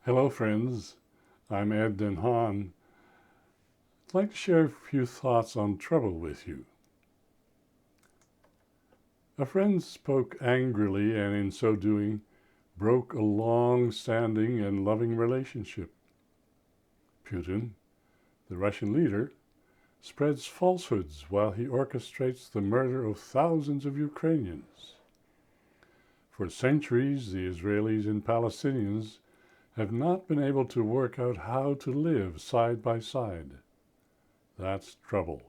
Hello, friends. I'm Ed and Han. I'd like to share a few thoughts on trouble with you. A friend spoke angrily and, in so doing, broke a long-standing and loving relationship. Putin, the Russian leader, spreads falsehoods while he orchestrates the murder of thousands of Ukrainians. For centuries, the Israelis and Palestinians have not been able to work out how to live side by side. That's trouble.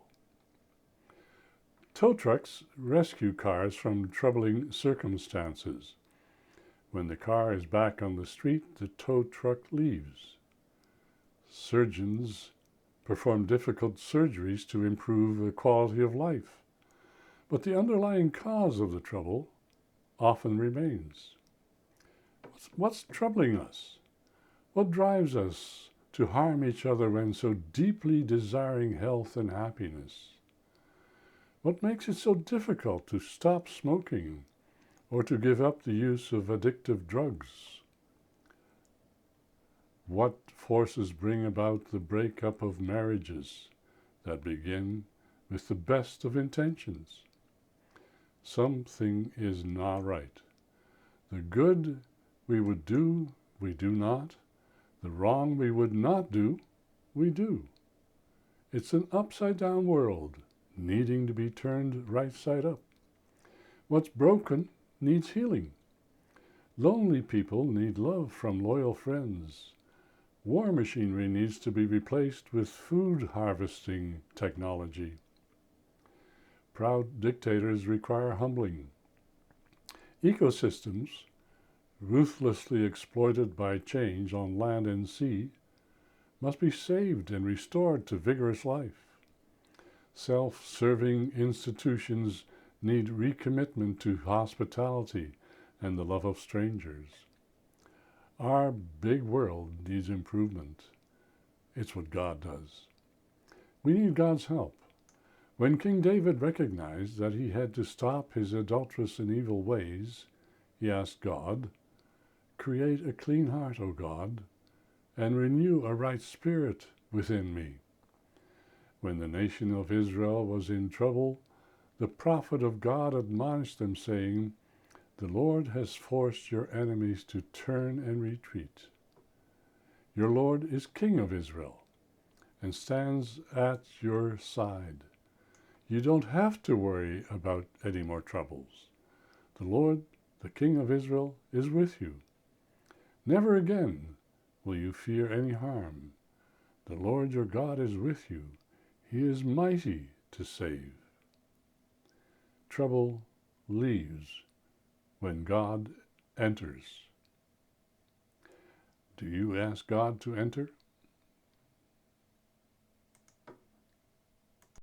Tow trucks rescue cars from troubling circumstances. When the car is back on the street, the tow truck leaves. Surgeons perform difficult surgeries to improve the quality of life, but the underlying cause of the trouble often remains. What's troubling us? What drives us to harm each other when so deeply desiring health and happiness? What makes it so difficult to stop smoking or to give up the use of addictive drugs? What forces bring about the breakup of marriages that begin with the best of intentions? Something is not right. The good we would do, we do not. The wrong we would not do, we do. It's an upside-down world, needing to be turned right side up. What's broken needs healing. Lonely people need love from loyal friends. War machinery needs to be replaced with food harvesting technology. Proud dictators require humbling. Ecosystems, ruthlessly exploited by change on land and sea, must be saved and restored to vigorous life. Self-serving institutions need recommitment to hospitality and the love of strangers. Our big world needs improvement. It's what God does. We need God's help. When King David recognized that he had to stop his adulterous and evil ways, he asked God, "Create a clean heart, O God, and renew a right spirit within me." When the nation of Israel was in trouble, the prophet of God admonished them, saying, "The Lord has forced your enemies to turn and retreat. Your Lord is King of Israel and stands at your side. You don't have to worry about any more troubles. The Lord, the King of Israel, is with you. Never again will you fear any harm. The Lord your God is with you. He is mighty to save." Trouble leaves when God enters. Do you ask God to enter?